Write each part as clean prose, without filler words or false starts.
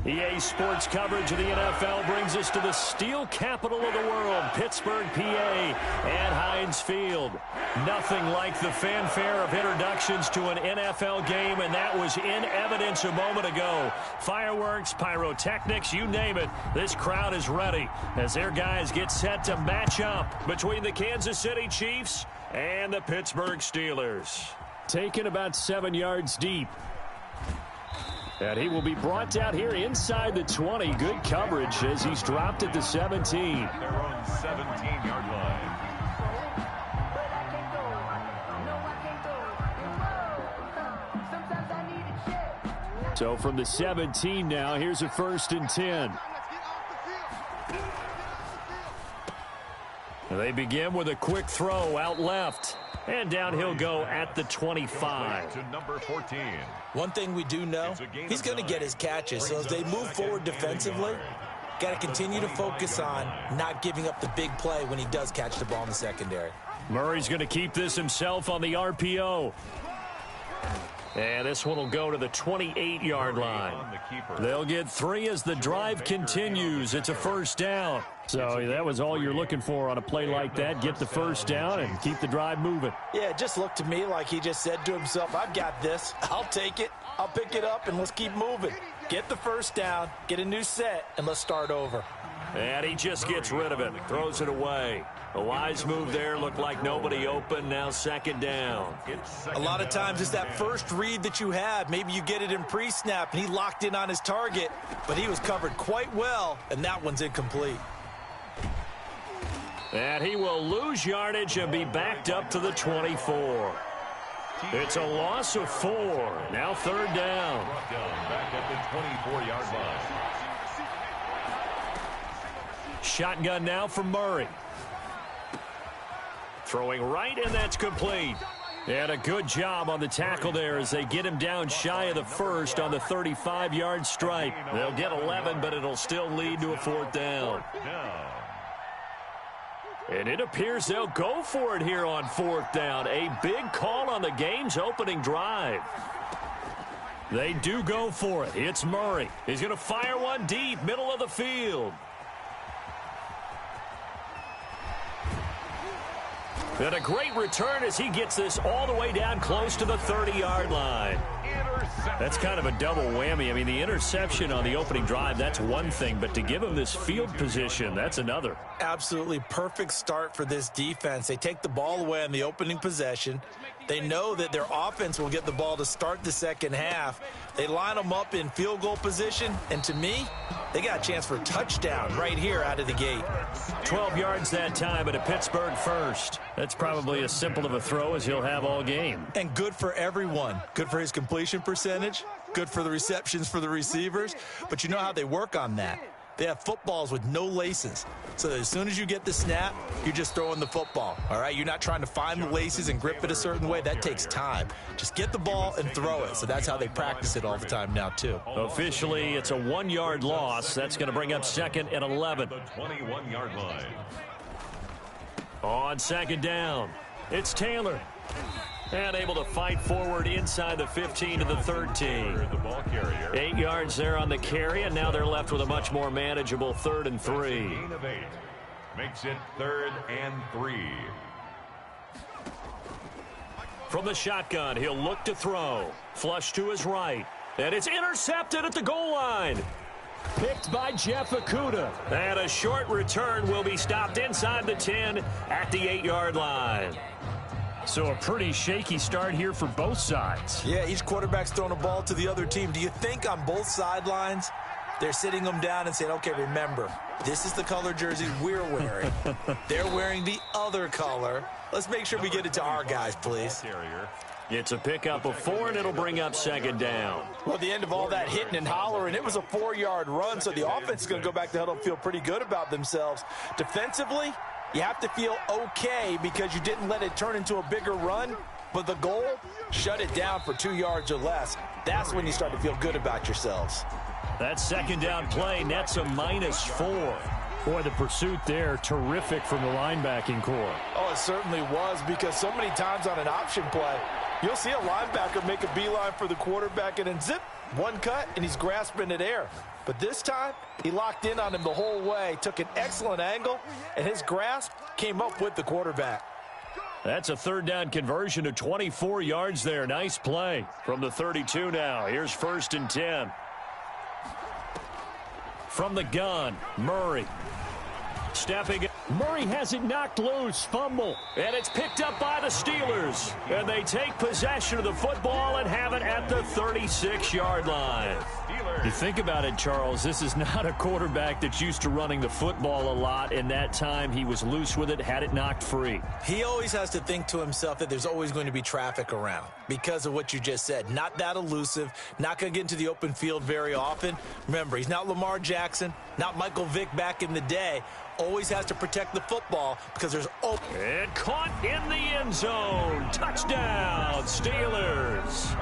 EA Sports coverage of the NFL brings us to the steel capital of the world, Pittsburgh, PA, and Heinz Field. Nothing like the fanfare of introductions to an NFL game, and that was in evidence a moment ago. Fireworks, pyrotechnics, you name it. This crowd is ready as their guys get set to match up between the Kansas City Chiefs and the Pittsburgh Steelers. Taken about 7 yards deep. And he will be brought down here inside the 20. Good coverage as he's dropped at the 17. Their own 17-yard line. So from the 17 now, here's a 1st and 10. They begin with a quick throw out left. And down he'll go at the 25. To number 14. One thing we do know, he's going to get his catches. So as they move forward defensively, got to continue to focus on not giving up the big play when he does catch the ball in the secondary. Murray's going to keep this himself on the RPO. And this one will go to the 28-yard line. They'll get 3 as the drive continues. It's a 1st down. So that was all you're looking for on a play like that. Get the 1st down and keep the drive moving. Yeah, it just looked to me like he just said to himself, I've got this. I'll take it. I'll pick it up, and let's keep moving. Get the 1st down, get a new set, and let's start over. And he just gets rid of it, throws it away. A wise move there, looked like nobody open, now 2nd down. A lot of times it's that first read that you have. Maybe you get it in pre-snap, and he locked in on his target, but he was covered quite well, and that one's incomplete. And he will lose yardage and be backed up to the 24. It's a loss of 4. Now 3rd down. Back at the 24-yard line. Shotgun now for Murray. Throwing right, and that's complete. And a good job on the tackle there as they get him down shy of the 1st on the 35-yard stripe. They'll get 11, but it'll still lead to a 4th down. And it appears they'll go for it here on 4th down. A big call on the game's opening drive. They do go for it. It's Murray. He's going to fire one deep, middle of the field. And a great return as he gets this all the way down close to the 30-yard line. That's kind of a double whammy. I mean, the interception on the opening drive, that's one thing, but to give him this field position, that's another. Absolutely perfect start for this defense. They take the ball away on the opening possession. They know that their offense will get the ball to start the second half. They line them up in field goal position, and to me, they got a chance for a touchdown right here out of the gate. 12 yards that time, but a Pittsburgh 1st. That's probably as simple of a throw as he'll have all game. And good for everyone. Good for his completion percentage. Good for the receptions for the receivers. But you know how they work on that. They have footballs with no laces. So as soon as you get the snap, you're just throwing the football. All right? You're not trying to find the laces and grip it a certain way. That takes time. Just get the ball and throw it. So that's how they practice it all the time now, too. Officially, it's a 1-yard loss. That's going to bring up 2nd and 11. The 21-yard line. On 2nd down, it's Taylor. And able to fight forward inside the 15 to the 13. The ball carrier. 8 yards there on the carry, and now they're left with a much more manageable 3rd and 3. Gain of 8. Makes it 3rd and 3. From the shotgun, he'll look to throw. Flush to his right. And it's intercepted at the goal line. Picked by Jeff Okudah. And a short return will be stopped inside the 10 at the 8-yard line. So a pretty shaky start here for both sides. Yeah, each quarterback's throwing a ball to the other team. Do you think on both sidelines they're sitting them down and saying, okay, remember, this is the color jersey we're wearing. They're wearing the other color. Let's make sure we get it to our guys, please. It's a pickup of 4, and it'll bring up 2nd down. Well, at the end of all that hitting and hollering, it was a 4-yard run, so the offense is going to go back to huddle and feel pretty good about themselves. Defensively, you have to feel okay because you didn't let it turn into a bigger run, but the goal, shut it down for 2 yards or less. That's when you start to feel good about yourselves. That 2nd down play nets a -4. Boy, the pursuit there, terrific from the linebacking core. Oh, it certainly was, because so many times on an option play, You'll see a linebacker make a beeline for the quarterback and then zip, one cut, and he's grasping at air. But this time, he locked in on him the whole way, took an excellent angle, and his grasp came up with the quarterback. That's a third down conversion of 24 yards there. Nice play from the 32 now. Here's 1st and 10. From the gun, Murray. Stepping. Murray has it knocked loose. Fumble. And it's picked up by the Steelers. And they take possession of the football and have it at the 36-yard line. You think about it, Charles, this is not a quarterback that's used to running the football a lot. In that time, he was loose with it, had it knocked free. He always has to think to himself that there's always going to be traffic around because of what you just said. Not that elusive, not going to get into the open field very often. Remember, he's not Lamar Jackson, not Michael Vick back in the day. Always has to protect the football because there's open. And caught in the end zone. Touchdown, Steelers.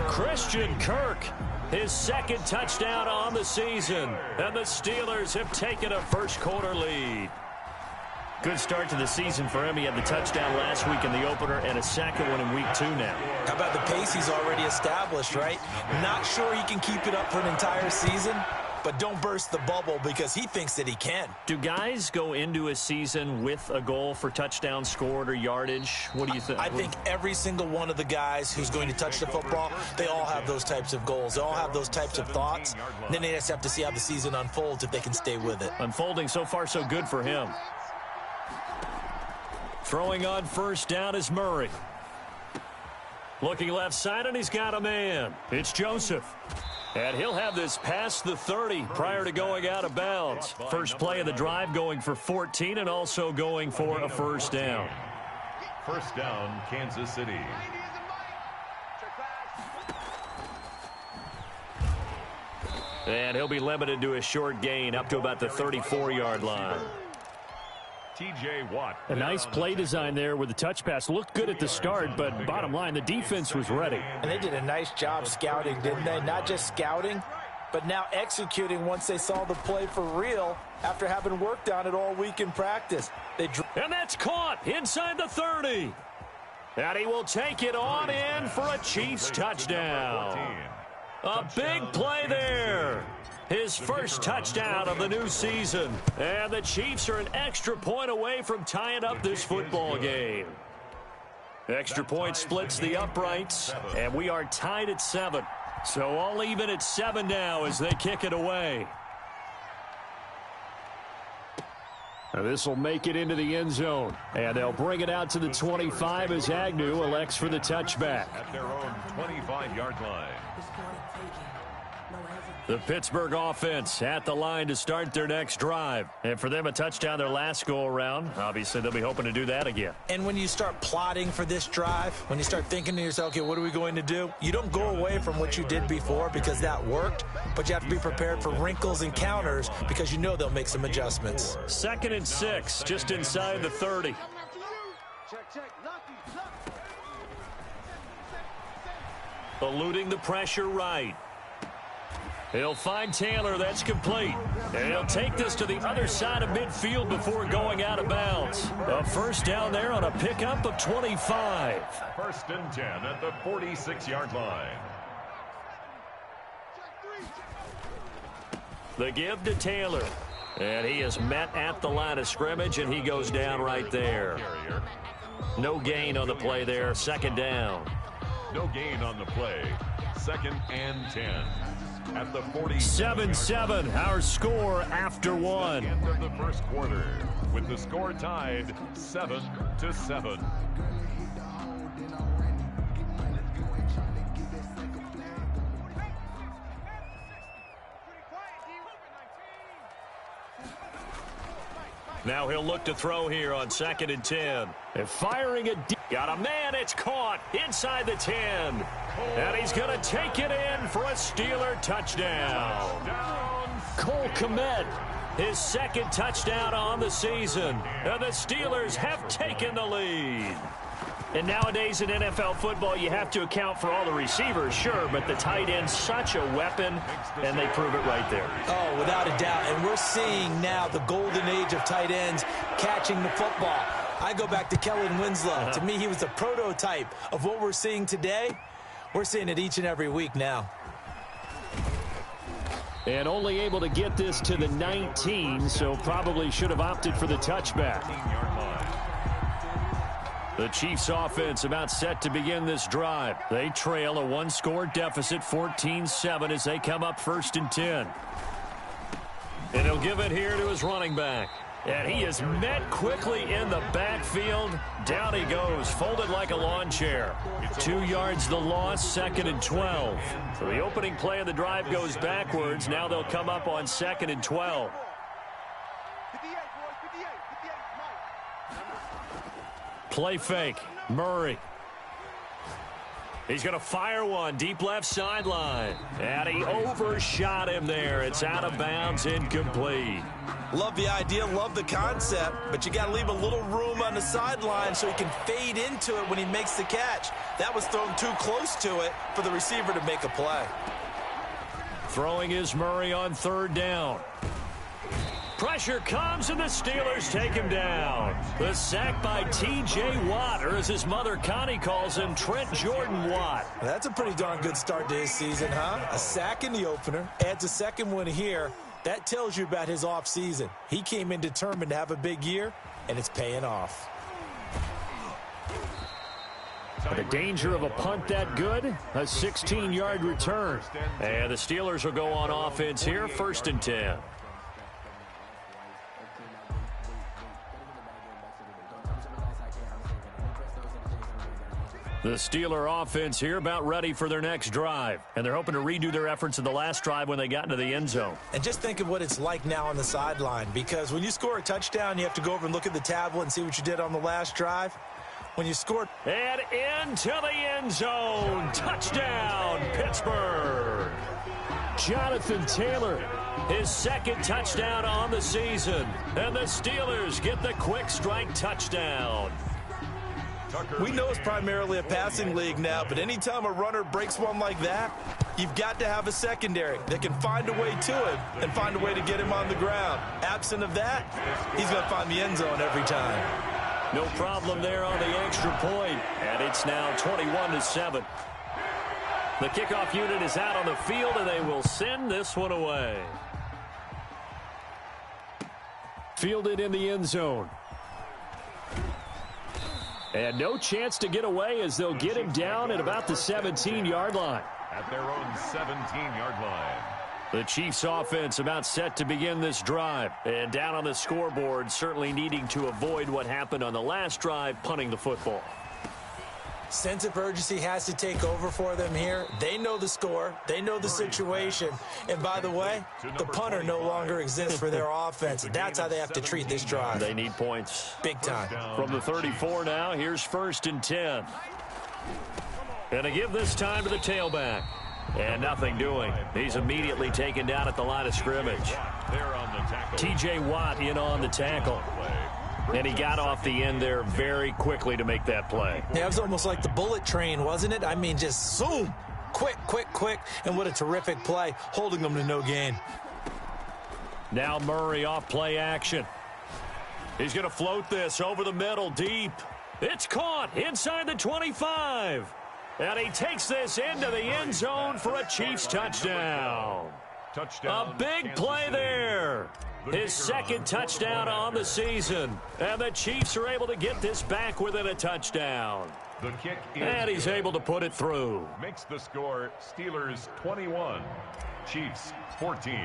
Christian Kirk, his second touchdown on the season. And the Steelers have taken a first-quarter lead. Good start to the season for him. He had the touchdown last week in the opener and a second one in week 2 now. How about the pace he's already established, right? Not sure he can keep it up for an entire season, but don't burst the bubble because he thinks that he can. Do guys go into a season with a goal for touchdown scored or yardage? What do you think? I think every single one of the guys who's going to touch the football, they all have those types of goals. They all have those types of thoughts. And then they just have to see how the season unfolds if they can stay with it. Unfolding so far so good for him. Throwing on first down is Murray. Looking left side, and he's got a man. It's Joseph. And he'll have this past the 30 prior to going out of bounds. First play of the drive going for 14 and also going for a first down. First down, Kansas City. And he'll be limited to a short gain up to about the 34-yard line. T.J. Watt. A nice play design there with the touch pass. Looked good at the start, but bottom line, the defense was ready. And they did a nice job scouting, didn't they? Not just scouting, but now executing once they saw the play for real after having worked on it all week in practice. And that's caught inside the 30. And he will take it on in for a Chiefs touchdown. A big play there. His first touchdown of the new season. And the Chiefs are an extra point away from tying up this football game. Extra point splits the uprights, and we are tied at 7. So all even at 7 now as they kick it away. Now this will make it into the end zone. And they'll bring it out to the 25 as Agnew elects for the touchback. At their own 25-yard line. The Pittsburgh offense at the line to start their next drive. And for them, a touchdown their last go-around. Obviously, they'll be hoping to do that again. And when you start plotting for this drive, when you start thinking to yourself, okay, what are we going to do? You don't go away from what you did before because that worked, but you have to be prepared for wrinkles and counters because you know they'll make some adjustments. 2nd and 6, just inside the 30. Eluding the pressure right. He'll find Taylor. That's complete. And he'll take this to the other side of midfield before going out of bounds. A first down there on a pickup of 25. 1st and 10 at the 46-yard line. The give to Taylor. And he is met at the line of scrimmage, and he goes down right there. No gain on the play there. 2nd down. No gain on the play. 2nd and 10. At the 40. 7-7, our score after one. End of the first quarter, with the score tied 7-7. Now he'll look to throw here on 2nd and 10. And firing it deep. Got a man. It's caught inside the 10. And he's going to take it in for a Steeler touchdown. Cole Kmet, his 2nd touchdown on the season. And the Steelers have taken the lead. And nowadays in NFL football, you have to account for all the receivers, sure, but the tight end's such a weapon, and they prove it right there. Oh, without a doubt. And we're seeing now the golden age of tight ends catching the football. I go back to Kellen Winslow. To me, he was the prototype of what we're seeing today. We're seeing it each and every week now. And only able to get this to the 19, so probably should have opted for the touchback. The Chiefs offense about set to begin this drive. They trail a one-score deficit, 14-7, as they come up 1st and 10. And he'll give it here to his running back. And he is met quickly in the backfield. Down he goes, folded like a lawn chair. 2 yards the loss, 2nd and 12. So the opening play of the drive goes backwards. Now they'll come up on 2nd and 12. Play fake. Murray. He's going to fire one deep left sideline. And he overshot him there. It's out of bounds, incomplete. Love the idea, love the concept, but you got to leave a little room on the sideline so he can fade into it when he makes the catch. That was thrown too close to it for the receiver to make a play. Throwing is Murray on 3rd down. Pressure comes, and the Steelers take him down. The sack by T.J. Watt, or as his mother Connie calls him, Trent Jordan Watt. That's a pretty darn good start to his season, huh? A sack in the opener, adds a second one here. That tells you about his offseason. He came in determined to have a big year, and it's paying off. The danger of a punt that good, a 16-yard return. And the Steelers will go on offense here, 1st and 10. The Steeler offense here about ready for their next drive. And they're hoping to redo their efforts in the last drive when they got into the end zone. And just think of what it's like now on the sideline, because when you score a touchdown, you have to go over and look at the tablet and see what you did on the last drive. When you scored. And into the end zone. Touchdown, Pittsburgh. Jonathan Taylor, his 2nd touchdown on the season. And the Steelers get the quick strike touchdown. We know it's primarily a passing league now, but anytime a runner breaks one like that, you've got to have a secondary that can find a way to him and find a way to get him on the ground. Absent of that, he's going to find the end zone every time. No problem there on the extra point, and it's now 21-7. The kickoff unit is out on the field, and they will send this one away. Fielded in the end zone. And no chance to get away as they'll get him down at about the 17-yard line. At their own 17-yard line. The Chiefs offense about set to begin this drive. And down on the scoreboard, certainly needing to avoid what happened on the last drive, punting the football. Sense of urgency has to take over for them here. They know the score. They know the situation. And by the way, the punter no longer exists for their offense. That's how they have to treat this drive. They need points. Big time. From the 34 now, here's 1st and 10. And to give this time to the tailback. And nothing doing. He's immediately taken down at the line of scrimmage. T.J. Watt in on the tackle. And he got off the end there very quickly to make that play. Yeah, it was almost like the bullet train, wasn't it? I mean, just zoom. Quick, quick, quick. And what a terrific play, holding them to no gain. Now Murray off play action. He's going to float this over the middle deep. It's caught inside the 25. And he takes this into the end zone for a Chiefs touchdown. A big play there. His 2nd touchdown on the season. And the Chiefs are able to get this back within a touchdown. The kick is and he's able to put it through. Makes the score Steelers 21, Chiefs 14.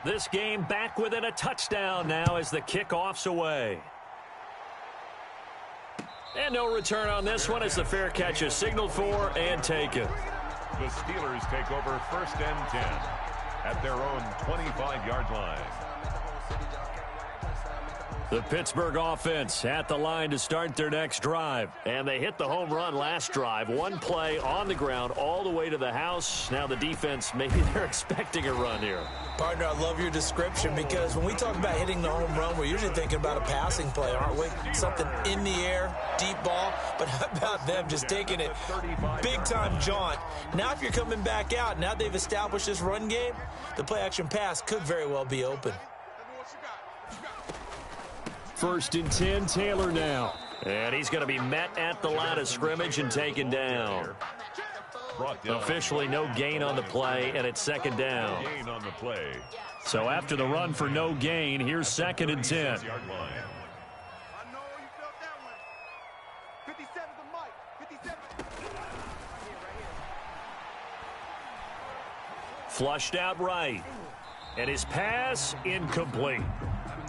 This game back within a touchdown now as the kickoff's away. And no return on this one as the fair catch is signaled for and taken. The Steelers take over 1st and 10 at their own 25-yard line. The Pittsburgh offense at the line to start their next drive. And they hit the home run last drive. One play on the ground all the way to the house. Now the defense, maybe they're expecting a run here. Partner, I love your description because when we talk about hitting the home run, we're usually thinking about a passing play, aren't we? Something in the air, deep ball. But how about them just taking it big-time jaunt? Now if you're coming back out, now they've established this run game, the play-action pass could very well be open. 1st and 10, Taylor now. And he's going to be met at the line of scrimmage and taken down. Officially no gain on the play, and it's 2nd down. So after the run for no gain, here's 2nd and 10. Flushed out right. And his pass incomplete.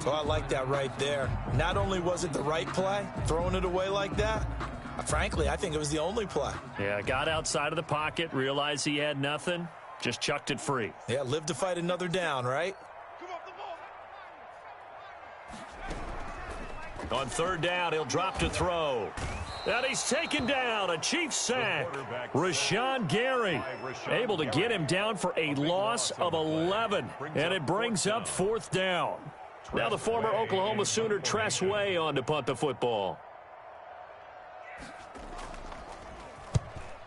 Oh, I like that right there. Not only was it the right play, throwing it away like that, frankly, I think it was the only play. Yeah, got outside of the pocket, realized he had nothing, just chucked it free. Yeah, live to fight another down, right? On 3rd down, he'll drop to throw. And he's taken down. A Chiefs sack. Rashawn Gary able to get him down for a loss of 11. And it brings up 4th down. Now the former Oklahoma Sooner Tress Way on to punt the football.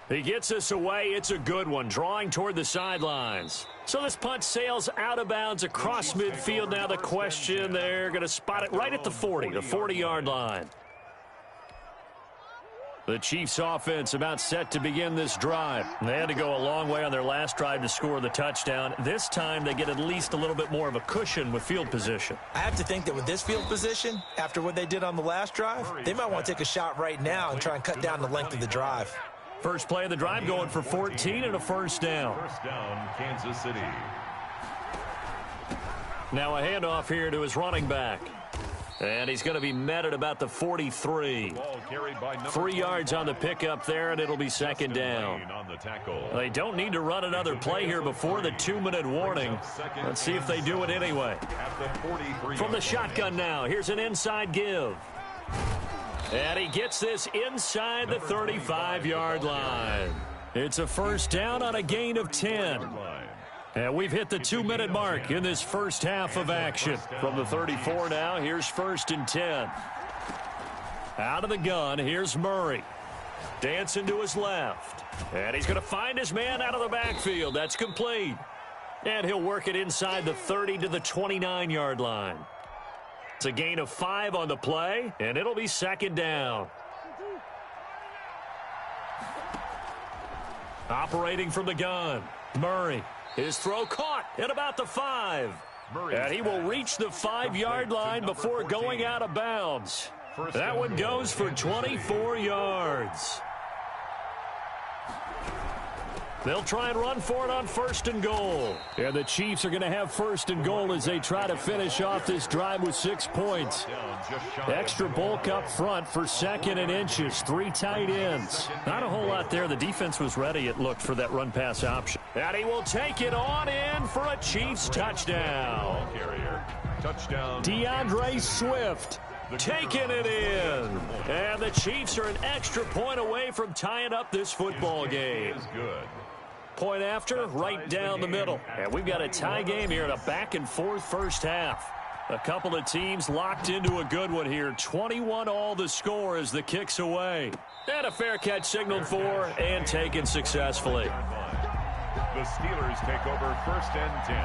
He gets us away. It's a good one, drawing toward the sidelines. So this punt sails out of bounds across midfield. Now the question, they're going to spot it right at the 40, the 40-yard line. The Chiefs offense about set to begin this drive. They had to go a long way on their last drive to score the touchdown. This time they get at least a little bit more of a cushion with field position. I have to think that with this field position, after what they did on the last drive, they might want to take a shot right now and try and cut down the length of the drive. First play of the drive going for 14 and a 1st down. 1st down, Kansas City. Now a handoff here to his running back. And he's going to be met at about the 43. 3 yards on the pickup there, and it'll be 2nd down. They don't need to run another play here before the 2-minute warning. Let's see if they do it anyway. From the shotgun now, here's an inside give. And he gets this inside the 35-yard line. It's a 1st down on a gain of 10. And we've hit the 2-minute mark in this first half of action. From the 34 now, here's 1st and 10. Out of the gun, here's Murray. Dancing to his left. And he's going to find his man out of the backfield. That's complete. And he'll work it inside the 30 to the 29-yard line. It's a gain of 5 on the play, and it'll be 2nd down. Operating from the gun, Murray. His throw caught at about the 5. And he will reach the 5-yard line before going out of bounds. That one goes for 24 yards. They'll try and run for it on 1st and goal. And the Chiefs are going to have 1st and goal as they try to finish off this drive with 6 points. Extra bulk up front for 2nd and inches. 3 tight ends. Not a whole lot there. The defense was ready, it looked, for that run-pass option. And he will take it on in for a Chiefs touchdown. DeAndre Swift taking it in. And the Chiefs are an extra point away from tying up this football game. Point after, right down the middle. And we've got a tie game here in a back-and-forth first half. A couple of teams locked into a good one here. 21-all the score as the kick's away. And a fair catch signaled for and taken successfully. The Steelers take over 1st and 10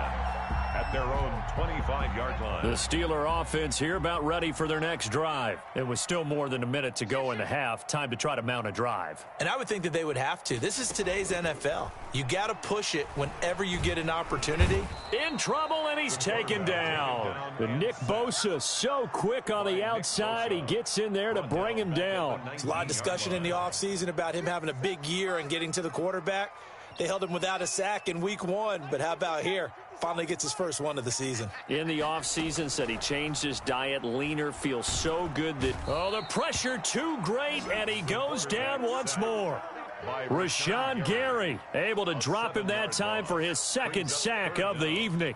at their own 25-yard line. The Steeler offense here about ready for their next drive. It was still more than a minute to go in the half. Time to try to mount a drive. And I would think that they would have to. This is today's NFL. You got to push it whenever you get an opportunity. In trouble, and he's taken down. And Nick Bosa so quick on the outside. He gets in there to bring him down. There's a lot of discussion in the offseason about him having a big year and getting to the quarterback. They held him without a sack in week 1, but how about here? Finally gets his first one of the season. In the offseason, said he changed his diet, leaner, feels so good that, oh, the pressure too great, and he goes down once more. Rashawn Gary able to drop him that time for his 2nd sack of the evening.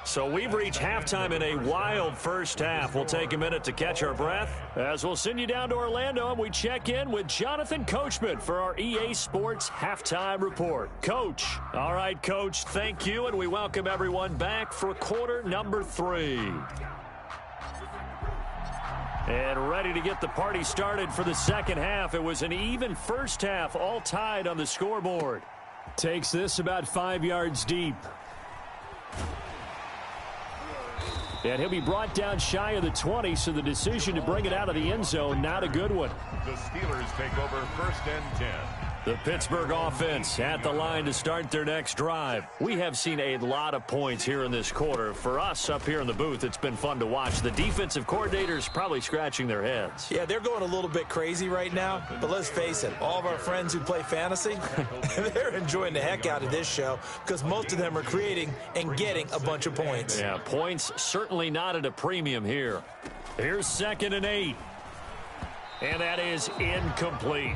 So we've reached halftime in a wild first half. We'll take a minute to catch our breath as we'll send you down to Orlando and we check in with Jonathan Coachman for our EA Sports Halftime Report. Coach. All right, Coach, thank you, and we welcome everyone back for quarter number 3. And ready to get the party started for the second half. It was an even first half, all tied on the scoreboard. Takes this about 5 yards deep. And he'll be brought down shy of the 20, so the decision to bring it out of the end zone, not a good one. The Steelers take over 1st and 10. The Pittsburgh offense at the line to start their next drive. We have seen a lot of points here in this quarter. For us up here in the booth, it's been fun to watch. The defensive coordinators probably scratching their heads. Yeah, they're going a little bit crazy right now, but let's face it, all of our friends who play fantasy, they're enjoying the heck out of this show because most of them are creating and getting a bunch of points. Yeah, points certainly not at a premium here. Here's 2nd and 8. And that is incomplete.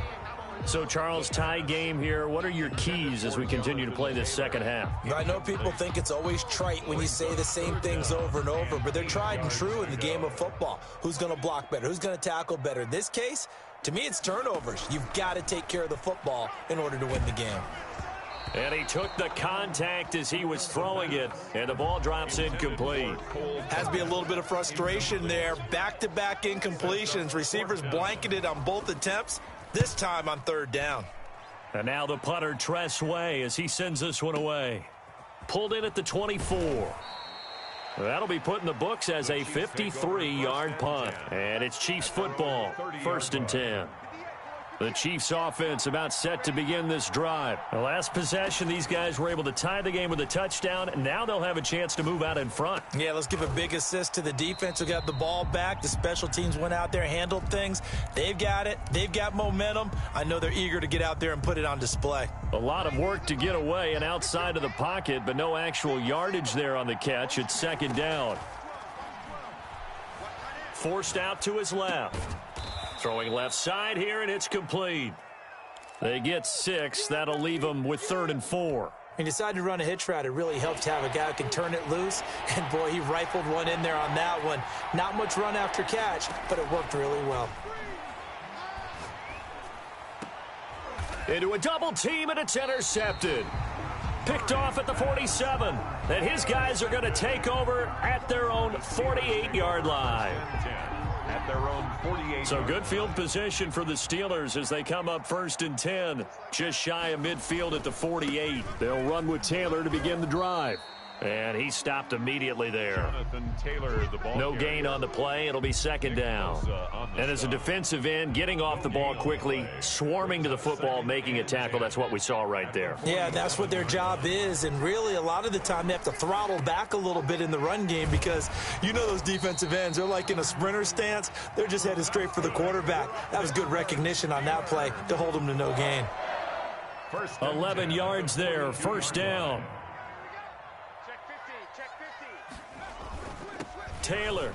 So, Charles, tie game here. What are your keys as we continue to play this second half? I know people think it's always trite when you say the same things over and over, but they're tried and true in the game of football. Who's going to block better? Who's going to tackle better? In this case, to me, it's turnovers. You've got to take care of the football in order to win the game. And he took the contact as he was throwing it, and the ball drops incomplete. Has to be a little bit of frustration there. Back-to-back incompletions. Receivers blanketed on both attempts. This time on 3rd down. And now the punter, Tress Way, as he sends this one away. Pulled in at the 24. That'll be put in the books as a 53-yard punt. And it's Chiefs football, 1st and 10. The Chiefs offense about set to begin this drive. The last possession, these guys were able to tie the game with a touchdown, and now they'll have a chance to move out in front. Yeah, let's give a big assist to the defense who got the ball back. The special teams went out there, handled things. They've got it. They've got momentum. I know they're eager to get out there and put it on display. A lot of work to get away and outside of the pocket, but no actual yardage there on the catch. It's 2nd down. Forced out to his left. Throwing left side here, and it's complete. They get 6. That'll leave them with 3rd and 4. He decided to run a hitch route. It really helped to have a guy who can turn it loose. And, boy, he rifled one in there on that one. Not much run after catch, but it worked really well. Into a double team, and it's intercepted. Picked off at the 47. And his guys are going to take over at their own 48-yard line. At their own 48. So good field position for the Steelers as they come up 1st and 10. Just shy of midfield at the 48. They'll run with Taylor to begin the drive. And he stopped immediately there. Jonathan Taylor, the ball no gain on the play. It'll be 2nd down. And as a defensive end, getting off the ball quickly, swarming to the football, making a tackle. That's what we saw right there. Yeah, that's what their job is. And really, a lot of the time, they have to throttle back a little bit in the run game because you know those defensive ends, they're like in a sprinter stance. They're just headed straight for the quarterback. That was good recognition on that play to hold them to no gain. 11 yards there, 1st down. Taylor.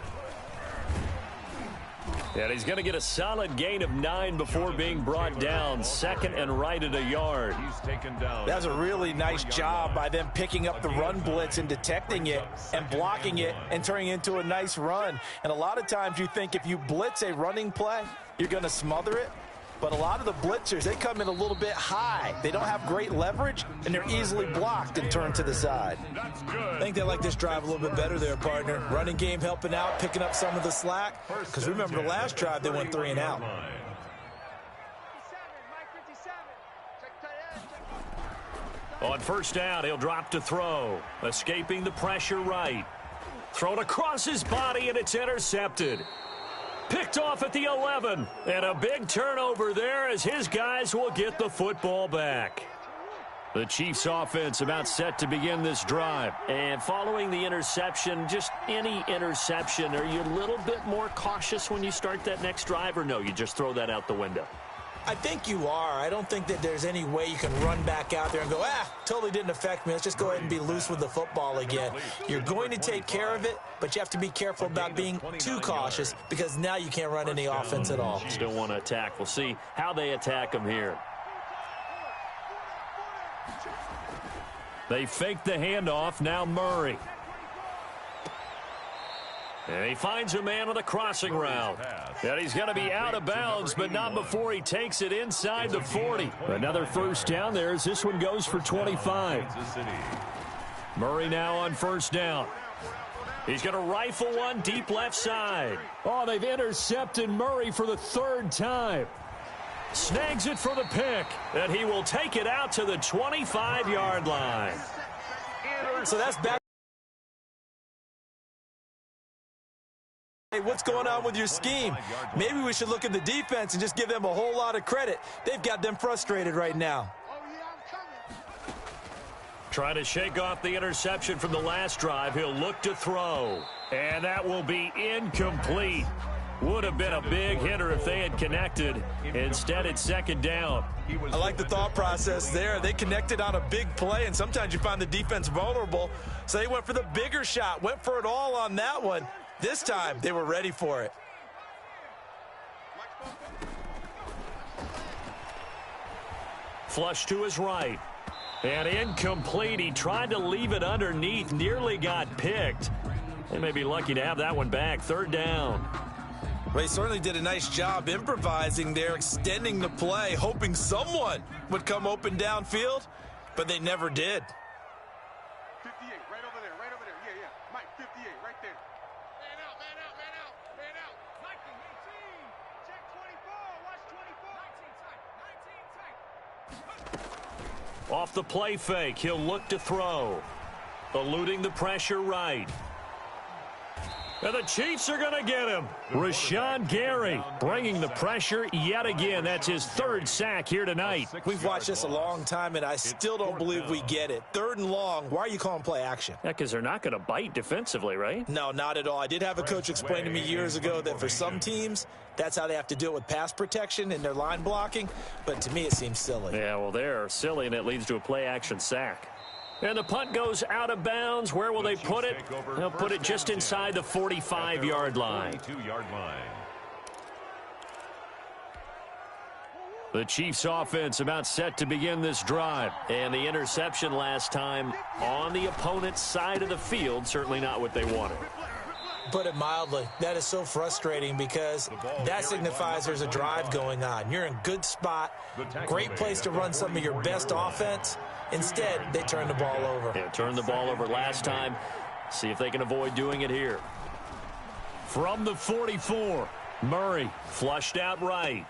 And he's going to get a solid gain of 9 before being brought down. 2nd and right at a yard. He's taken down. That's a really nice job by them picking up the run blitz and detecting it and blocking it and turning it into a nice run. And a lot of times you think if you blitz a running play, you're going to smother it. But a lot of the blitzers, they come in a little bit high. They don't have great leverage, and they're easily blocked and turned to the side. That's good. I think they like this drive a little bit better there, partner. Running game helping out, picking up some of the slack. Because remember, the last drive, they went 3 and out. On 1st down, he'll drop to throw. Escaping the pressure right. Thrown across his body, and it's intercepted. Picked off at the 11. And a big turnover there as his guys will get the football back. The Chiefs offense about set to begin this drive. And following the interception, just any interception, are you a little bit more cautious when you start that next drive, or no, you just throw that out the window? I think you are. I don't think that there's any way you can run back out there and go, totally didn't affect me. Let's just go ahead and be loose with the football again. You're going to take care of it, but you have to be careful about being too cautious because now you can't run any offense at all. Still want to attack. We'll see how they attack him here. They fake the handoff. Now Murray. And he finds a man on the crossing route. And he's going to be out of bounds, but not before he takes it inside the 40. Another 1st down there as this one goes for 25. Murray now on 1st down. He's going to rifle one deep left side. Oh, they've intercepted Murray for the 3rd time. Snags it for the pick, and he will take it out to the 25-yard line. So that's back. Hey, what's going on with your scheme? Maybe we should look at the defense and just give them a whole lot of credit. They've got them frustrated right now. Trying to shake off the interception from the last drive. He'll look to throw. And that will be incomplete. Would have been a big hitter if they had connected. Instead, it's second down. I like the thought process there. They connected on a big play, and sometimes you find the defense vulnerable. So they went for the bigger shot, went for it all on that one. This time, they were ready for it. Flush to his right. And incomplete. He tried to leave it underneath. Nearly got picked. They may be lucky to have that one back. Third down. Well, he certainly did a nice job improvising there, extending the play, hoping someone would come open downfield, but they never did. 58, right over there, right over there. Yeah, yeah. Mike, 58, right there. Man out, man out, man out, man out. Mike, 18. Check 24. Watch 24. 19 tight. Off the play fake, he'll look to throw. Eluding the pressure right. And the Chiefs are going to get him. Rashawn Gary bringing the pressure yet again. That's his third sack here tonight. We've watched this a long time, and I still don't believe we get it. Third and long, why are you calling play action? Yeah, because they're not going to bite defensively, right? No, not at all. I did have a coach explain to me years ago that for some teams, that's how they have to do it with pass protection and their line blocking. But to me, it seems silly. Yeah, well, they're silly, and it leads to a play action sack. And the punt goes out of bounds. Where will they put it? They'll put it just inside the 45-yard line. The Chiefs offense about set to begin this drive. And the interception last time on the opponent's side of the field, certainly not what they wanted. Put it mildly, that is so frustrating because that signifies there's a drive going on. You're in good spot, great place to run some of your best offense. Instead, they turn the ball over. Yeah, turned the ball over last time. See if they can avoid doing it here. From the 44, Murray flushed out right.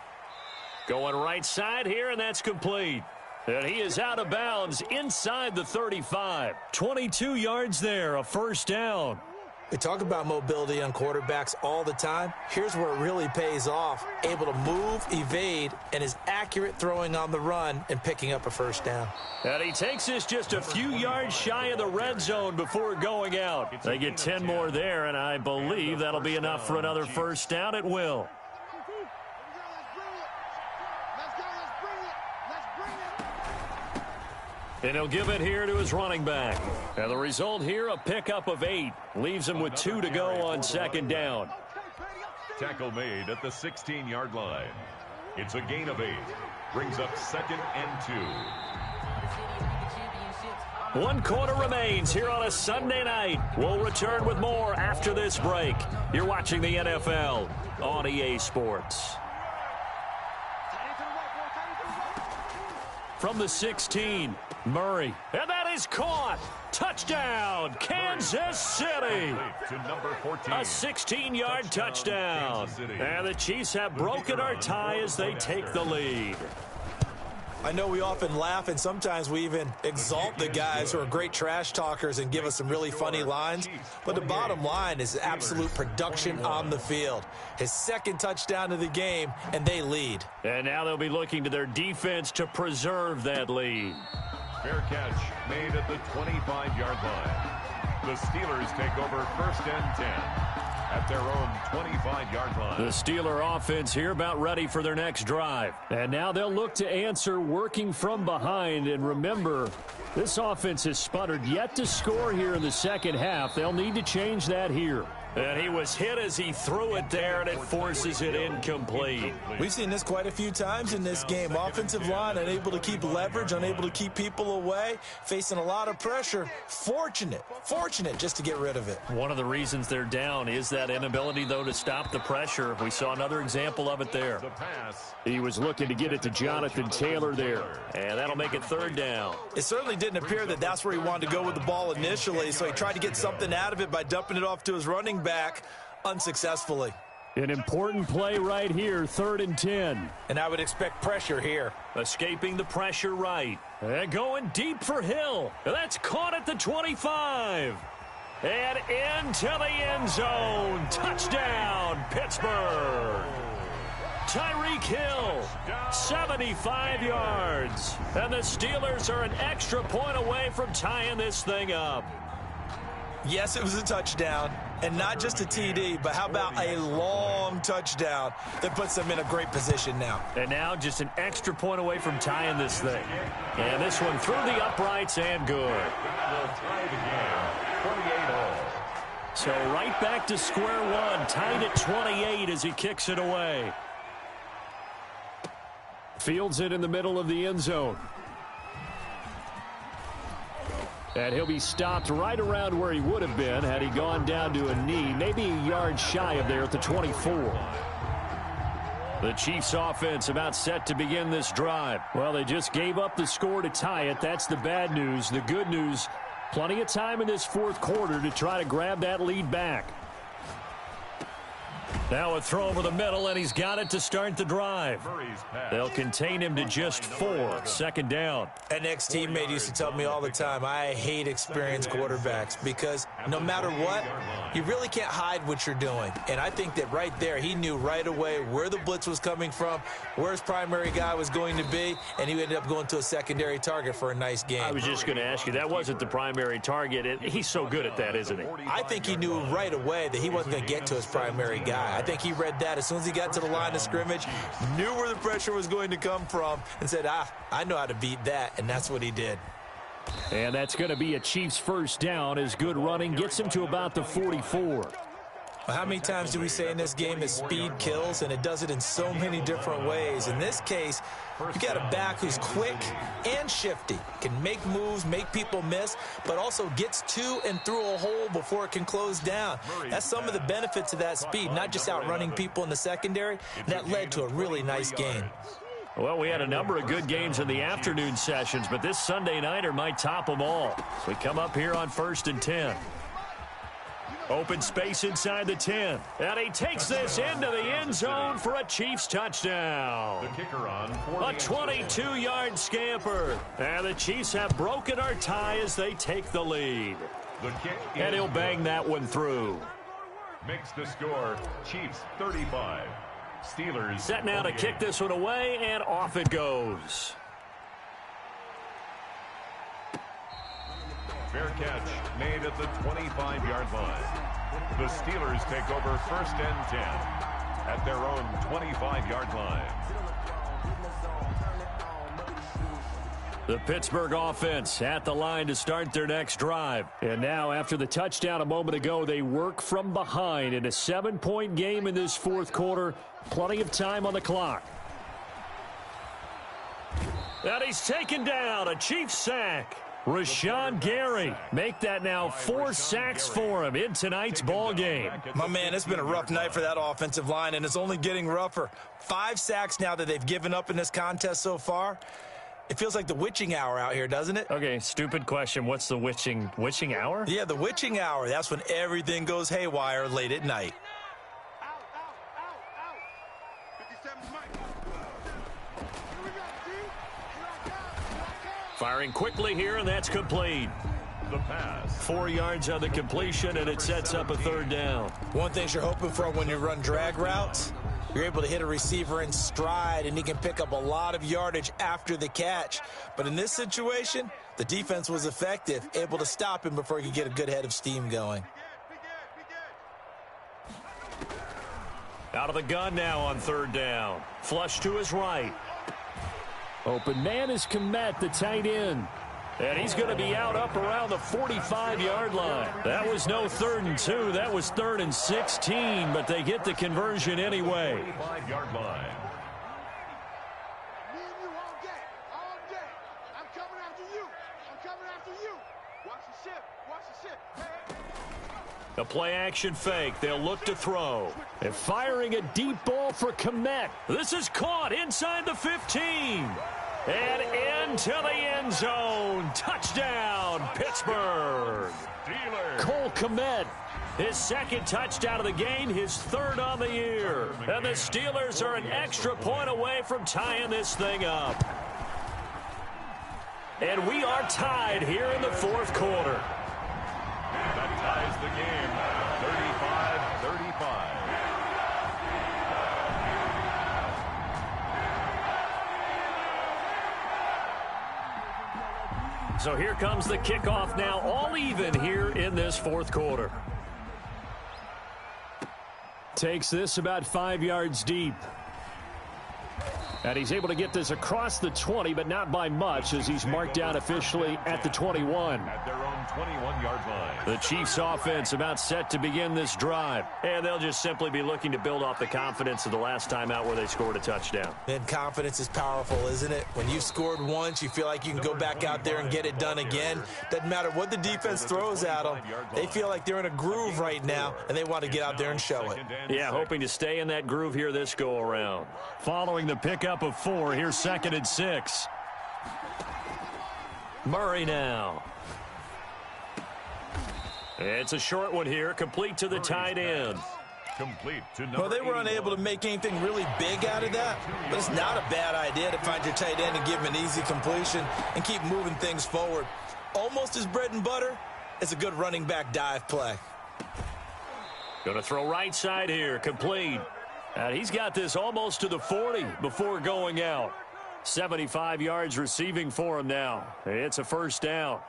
Going right side here, and that's complete. And he is out of bounds inside the 35. 22 yards there, a first down. We talk about mobility on quarterbacks all the time. Here's where it really pays off. Able to move, evade, and is accurate throwing on the run and picking up a first down. And he takes this just a few yards shy of the red zone before going out. They get 10 more there, and I believe that'll be enough for another first down at will. And he'll give it here to his running back. And the result here, a pickup of 8. Leaves him with 2 to go on second down. Tackle made at the 16-yard line. It's a gain of 8. Brings up 2nd and 2. 1 quarter remains here on a Sunday night. We'll return with more after this break. You're watching the NFL on EA Sports. From the 16, Murray. And that is caught. Touchdown, Kansas City. A 16-yard touchdown. And the Chiefs have broken our tie as they take the lead. I know we often laugh and sometimes we even exalt the guys who are great trash talkers and give us some really funny lines. But the bottom line is absolute production on the field. His second touchdown of the game, and they lead. And now they'll be looking to their defense to preserve that lead. Fair catch made at the 25-yard line. The Steelers take over 1st and 10 at their own 25-yard line. The Steeler offense here about ready for their next drive. And now they'll look to answer working from behind. And remember, this offense has sputtered yet to score here in the second half. They'll need to change that here. And he was hit as he threw it there, and it forces it incomplete. We've seen this quite a few times in this game. Offensive line unable to keep leverage, unable to keep people away, facing a lot of pressure. Fortunate just to get rid of it. One of the reasons they're down is that inability, though, to stop the pressure. We saw another example of it there. He was looking to get it to Jonathan Taylor there, and that'll make it 3rd down. It certainly didn't appear that that's where he wanted to go with the ball initially, so he tried to get something out of it by dumping it off to his running back unsuccessfully. An important play right here, 3rd and 10. And I would expect pressure here. Escaping the pressure right. And going deep for Hill. That's caught at the 25. And into the end zone. Touchdown, Pittsburgh. Tyreek Hill, 75 yards. And the Steelers are an extra point away from tying this thing up. Yes, it was a touchdown, and not just a TD, but how about a long touchdown that puts them in a great position now. And now just an extra point away from tying this thing. And this one through the uprights and good. Will tie the game, 28-all. So right back to square one, tied at 28 as he kicks it away. Fields it in the middle of the end zone. And he'll be stopped right around where he would have been had he gone down to a knee, maybe a yard shy of there at the 24. The Chiefs offense about set to begin this drive. Well, they just gave up the score to tie it. That's the bad news. The good news, plenty of time in this fourth quarter to try to grab that lead back. Now a throw over the middle, and he's got it to start the drive. They'll contain him to just 4. Second down. An ex-teammate used to tell me all the time, I hate experienced quarterbacks because no matter what, you really can't hide what you're doing. And I think that right there, he knew right away where the blitz was coming from, where his primary guy was going to be, and he ended up going to a secondary target for a nice game. I was just going to ask you, that wasn't the primary target. He's so good at that, isn't he? I think he knew right away that he wasn't going to get to his primary guy. I think he read that as soon as he got to the line of scrimmage, knew where the pressure was going to come from, and said, I know how to beat that, and that's what he did. And that's going to be a Chiefs first down as good running gets him to about the 44. Well, how many times do we say in this game that speed kills, and it does it in so many different ways? In this case, you got a back who's quick and shifty, can make moves, make people miss, but also gets to and through a hole before it can close down. That's some of the benefits of that speed, not just outrunning people in the secondary. That led to a really nice game. Well, we had a number of good games in the afternoon sessions, but this Sunday nighter might top them all. So we come up here on 1st and 10. Open space inside the 10. And he takes this into the end zone for a Chiefs touchdown. The kicker on A 22-yard scamper. And the Chiefs have broken our tie as they take the lead. The kick And he'll bang that one through. Makes the score Chiefs 35. Steelers Set now to kick this one away, and off it goes. Fair catch made at the 25-yard line. The Steelers take over 1st and 10 at their own 25-yard line. The Pittsburgh offense at the line to start their next drive. And now, after the touchdown a moment ago, they work from behind in a 7-point game in this fourth quarter. Plenty of time on the clock. And he's taken down. A Chiefs sack. Rashawn Gary make that now 4 sacks for him in tonight's ball game. My man, it's been a rough night for that offensive line, and it's only getting rougher. 5 sacks now that they've given up in this contest so far. It feels like the witching hour out here, doesn't it? Okay, stupid question. What's the witching hour? Yeah, the witching hour. That's when everything goes haywire late at night. Out, out, out, out. 57's Mike. Here we go, G. Here I come. Firing quickly here, and that's complete. The pass. 4 yards on the completion, and it sets up a 3rd down. One thing you're hoping for when you run drag routes, you're able to hit a receiver in stride, and he can pick up a lot of yardage after the catch. But in this situation, the defense was effective, able to stop him before he could get a good head of steam going. Out of the gun now on 3rd down. Flush to his right. Open man is Kmet, the tight end. And he's going to be out up around the 45-yard line. That was no 3rd and 2. That was 3rd and 16, but they get the conversion anyway. 45-yard line. Me and you all day. All day. I'm coming after you. I'm coming after you. Watch the ship. Watch the ship. Hey. A play-action fake. They'll look to throw. And firing a deep ball for Kmet. This is caught inside the 15. And into the end zone. Touchdown, Pittsburgh. Steelers. Cole Kmet, his 2nd touchdown of the game, his 3rd on the year. And the Steelers are an extra point away from tying this thing up. And we are tied here in the 4th quarter. That ties the game, 35-35. So here comes the kickoff now, all even here in this fourth quarter. Takes this about 5 yards deep. And he's able to get this across the 20, but not by much, as he's marked down officially at the 21. At their own 21-yard line. The Chiefs offense about set to begin this drive. And they'll just simply be looking to build off the confidence of the last time out where they scored a touchdown. And confidence is powerful, isn't it? When you've scored once, you feel like you can go back out there and get it done again. Doesn't matter what the defense throws at them. They feel like they're in a groove right now, and they want to get out there and show it. Yeah, hoping to stay in that groove here this go-around. Following the pickup of 4, here's 2nd and 6. Murray now. It's a short one here, complete to the tight end. Complete to number Well, they were unable to make anything really big out of that, but it's not a bad idea to find your tight end and give him an easy completion and keep moving things forward. Almost his bread and butter is a good running back dive play. Going to throw right side here, complete. And he's got this almost to the 40 before going out. 75 yards receiving for him now. It's a first down.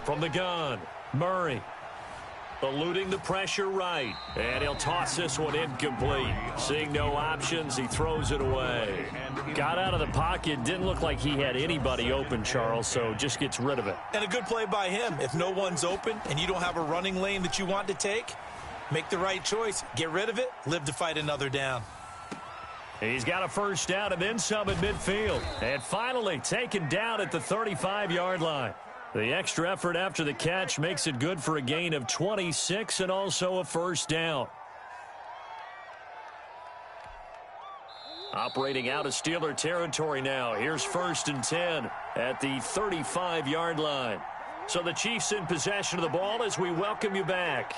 From the gun, Murray. Eluding the pressure right. And he'll toss this one incomplete. Seeing no options, he throws it away. Got out of the pocket. Didn't look like he had anybody open, Charles, so just gets rid of it. And a good play by him. If no one's open and you don't have a running lane that you want to take, make the right choice. Get rid of it. Live to fight another down. He's got a first down and then some at midfield. And finally taken down at the 35-yard line. The extra effort after the catch makes it good for a gain of 26 and also a first down. Operating out of Steeler territory now. Here's 1st and 10 at the 35-yard line. So the Chiefs in possession of the ball as we welcome you back.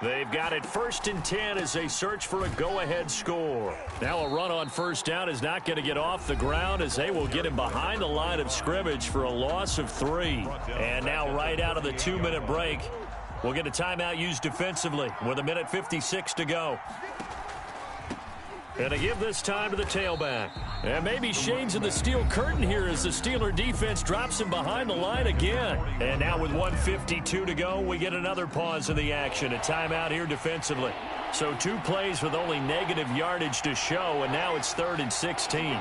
They've got it 1st and 10 as they search for a go-ahead score. Now a run on first down is not going to get off the ground as they will get him behind the line of scrimmage for a loss of 3. And now right out of the 2-minute break, we'll get a timeout used defensively with 1:56 to go. And to give this time to the tailback. And maybe shades of the steel curtain here as the Steeler defense drops him behind the line again. And now with 1:52 to go, we get another pause in the action. A timeout here defensively. So 2 plays with only negative yardage to show, and now it's 3rd and 16.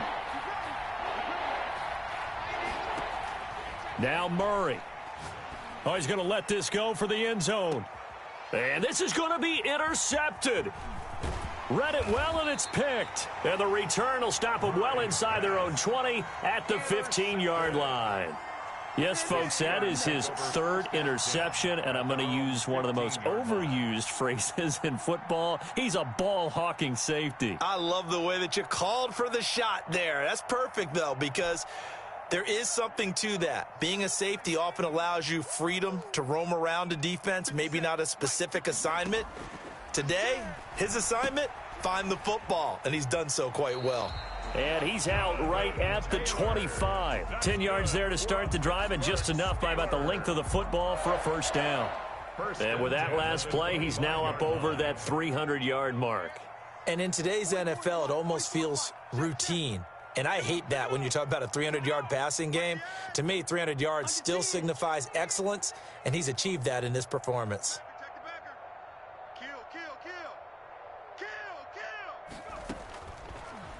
Now Murray. Oh, he's going to let this go for the end zone. And this is going to be intercepted. Read it well, and it's picked. And the return will stop them well inside their own 20 at the 15-yard line. Yes, folks, that is his 3rd interception, and I'm going to use one of the most overused phrases in football. He's a ball-hawking safety. I love the way that you called for the shot there. That's perfect, though, because there is something to that. Being a safety often allows you freedom to roam around a defense, maybe not a specific assignment. Today, his assignment, find the football, and he's done so quite well. And he's out right at the 25. 10 yards there to start the drive, and just enough by about the length of the football for a first down. And with that last play, he's now up over that 300-yard mark. And in today's NFL, it almost feels routine. And I hate that when you talk about a 300-yard passing game. To me, 300 yards still signifies excellence, and he's achieved that in this performance.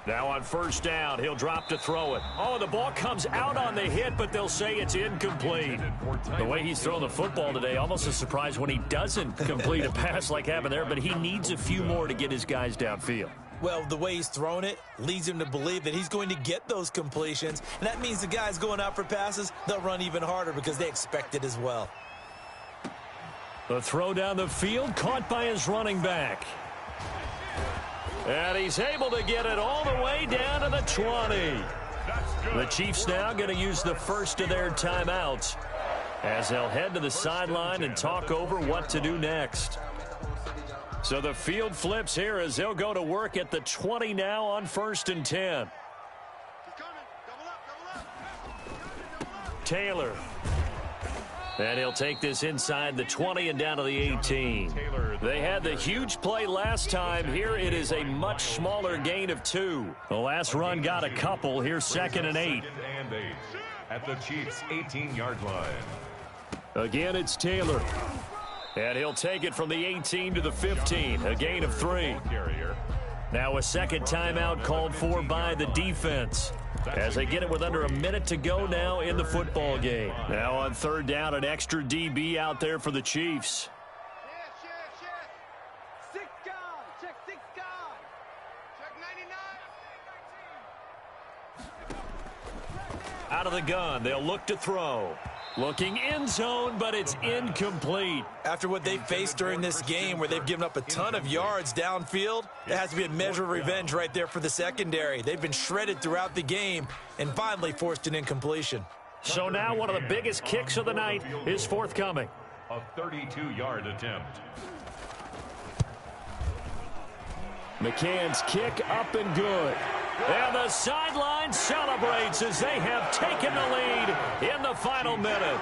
Now on first down, he'll drop to throw it. Oh, the ball comes out on the hit, but they'll say it's incomplete. The way he's thrown the football today, almost a surprise when he doesn't complete a pass like happened there, but he needs a few more to get his guys downfield. Well, the way he's thrown it leads him to believe that he's going to get those completions, and that means the guys going out for passes, they'll run even harder because they expect it as well. The throw down the field, caught by his running back. And he's able to get it all the way down to the 20. The Chiefs now going to use the first of their timeouts as they'll head to the sideline and talk over what to do next. So the field flips here as they'll go to work at the 20 now on 1st and 10. Taylor. And he'll take this inside the 20 and down to the 18. They had the huge play last time. Here it is a much smaller gain of 2. The last run got a couple. Here's 2nd and 8. At the Chiefs' 18-yard line. Again, it's Taylor. And he'll take it from the 18 to the 15. A gain of 3. Now a second timeout called for by the defense, as they get it with under a minute to go now in the football game. Now on 3rd down, an extra DB out there for the Chiefs. Out of the gun, they'll look to throw. Looking end zone, but it's incomplete. After what they've faced during this game, where they've given up a ton of yards downfield, there has to be a measure of revenge right there for the secondary. They've been shredded throughout the game and finally forced an incompletion. So now one of the biggest kicks of the night is forthcoming. A 32-yard attempt. McCann's kick up and good. And the sideline celebrates as they have taken the lead in the final minute.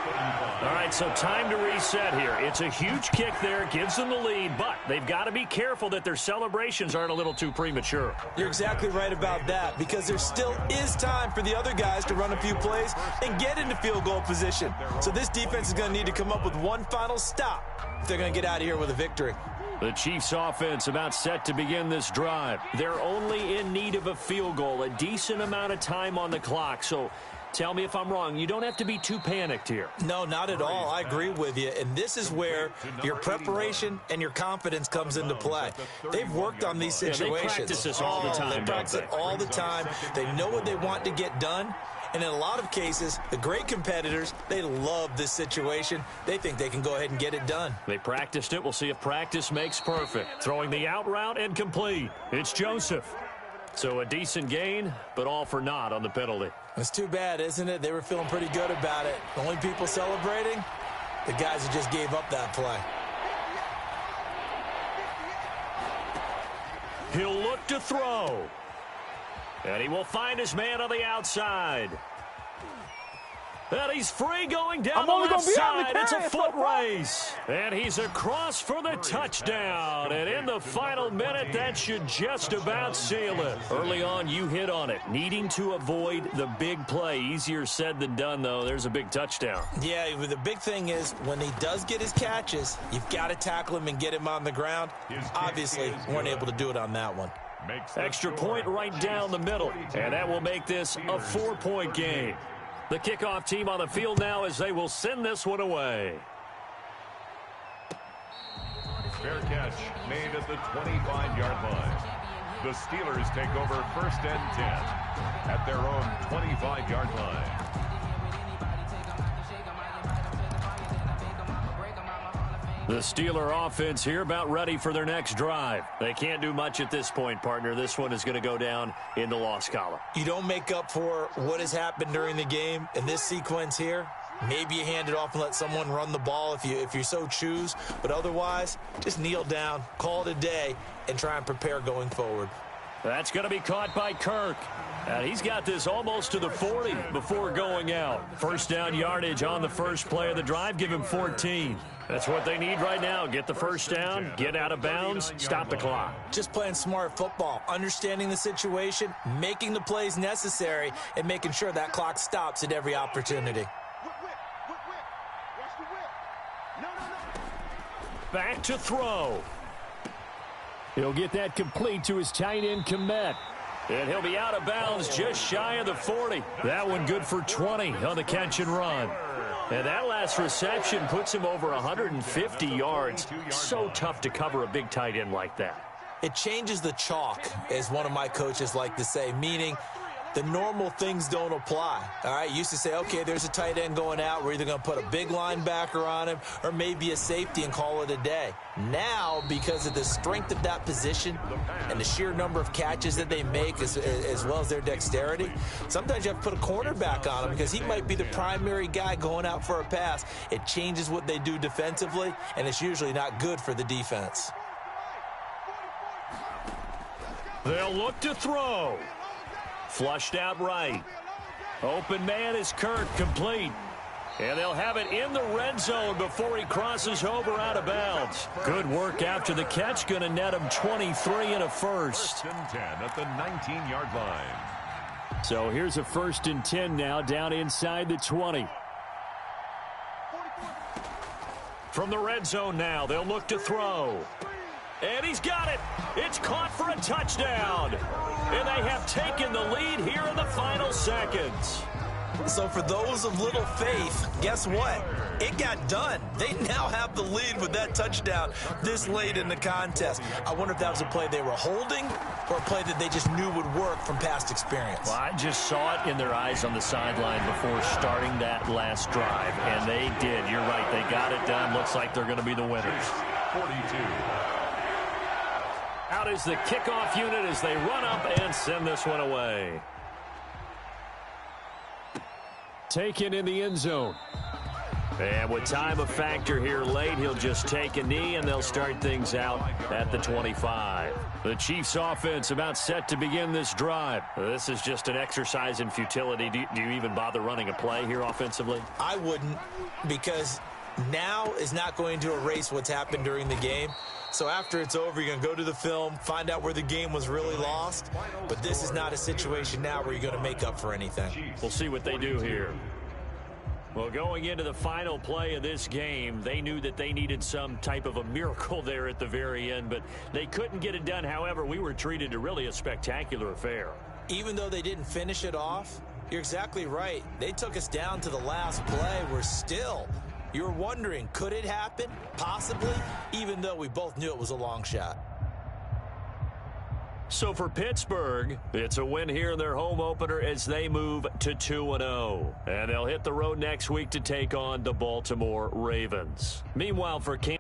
All right, so time to reset here. It's a huge kick there, gives them the lead, but they've got to be careful that their celebrations aren't a little too premature. You're exactly right about that, because there still is time for the other guys to run a few plays and get into field goal position. So this defense is going to need to come up with one final stop if they're going to get out of here with a victory. The Chiefs offense about set to begin this drive. They're only in need of a field goal, a decent amount of time on the clock. So tell me if I'm wrong. You don't have to be too panicked here. No, not at all. I agree with you. And this is where your preparation and your confidence comes into play. They've worked on these situations. Yeah, they practice this all the time. They practice it all the time. They know what they want to get done. And in a lot of cases, the great competitors, they love this situation. They think they can go ahead and get it done. They practiced it. We'll see if practice makes perfect. Throwing the out route and complete. It's Joseph. So a decent gain, but all for naught on the penalty. It's too bad, isn't it? They were feeling pretty good about it. The only people celebrating, the guys who just gave up that play. He'll look to throw. And he will find his man on the outside. And he's free going down the left side. It's a foot race. And he's across for the touchdown. And in the final minute, that should just about seal it. Early on, you hit on it. Needing to avoid the big play. Easier said than done, though. There's a big touchdown. Yeah, the big thing is when he does get his catches, you've got to tackle him and get him on the ground. Obviously, weren't able to do it on that one. Extra point right down the middle. And that will make this a 4-point game. The kickoff team on the field now as they will send this one away. Fair catch made at the 25-yard line. The Steelers take over 1st and 10 at their own 25-yard line. The Steeler offense here about ready for their next drive. They can't do much at this point, partner. This one is going to go down in the loss column. You don't make up for what has happened during the game in this sequence here. Maybe you hand it off and let someone run the ball if you so choose. But otherwise, just kneel down, call it a day, and try and prepare going forward. That's going to be caught by Kirk. And he's got this almost to the 40 before going out. 1st down yardage on the first play of the drive. Give him 14. That's what they need right now. Get the 1st down, get out of bounds, stop the clock. Just playing smart football, understanding the situation, making the plays necessary, and making sure that clock stops at every opportunity. Back to throw. He'll get that complete to his tight end, Kmet. And he'll be out of bounds just shy of the 40. That one good for 20 on the catch and run. And that last reception puts him over 150 yards. So tough to cover a big tight end like that. It changes the chalk, as one of my coaches like to say, meaning the normal things don't apply. All right, used to say, okay, there's a tight end going out. We're either going to put a big linebacker on him or maybe a safety and call it a day. Now, because of the strength of that position and the sheer number of catches that they make as well as their dexterity, sometimes you have to put a cornerback on him because he might be the primary guy going out for a pass. It changes what they do defensively, and it's usually not good for the defense. They'll look to throw. Flushed out right. Open man is Kirk, complete. And they'll have it in the red zone before he crosses over out of bounds. Good work after the catch. Going to net him 23 and a first. 1st and 10 at the 19-yard line. So here's a 1st and 10 now down inside the 20. From the red zone now, they'll look to throw. And he's got it. It's caught for a touchdown. And they have taken the lead here in the final seconds. So for those of little faith, guess what? It got done. They now have the lead with that touchdown this late in the contest. I wonder if that was a play they were holding or a play that they just knew would work from past experience. Well, I just saw it in their eyes on the sideline before starting that last drive, and they did. You're right. They got it done. Looks like they're going to be the winners. 42. Out is the kickoff unit as they run up and send this one away. Taken in the end zone. And with time a factor here late, he'll just take a knee, and they'll start things out at the 25. The Chiefs offense about set to begin this drive. This is just an exercise in futility. Do you even bother running a play here offensively? I wouldn't, because now is not going to erase what's happened during the game. So after it's over, you're going to go to the film, find out where the game was really lost. But this is not a situation now where you're going to make up for anything. We'll see what they do here. Well, going into the final play of this game, they knew that they needed some type of a miracle there at the very end, but they couldn't get it done. However, we were treated to really a spectacular affair. Even though they didn't finish it off, you're exactly right. They took us down to the last play. We're still... You're wondering, could it happen? Possibly, even though we both knew it was a long shot. So for Pittsburgh, it's a win here in their home opener as they move to 2-0. And they'll hit the road next week to take on the Baltimore Ravens. Meanwhile, for Kansas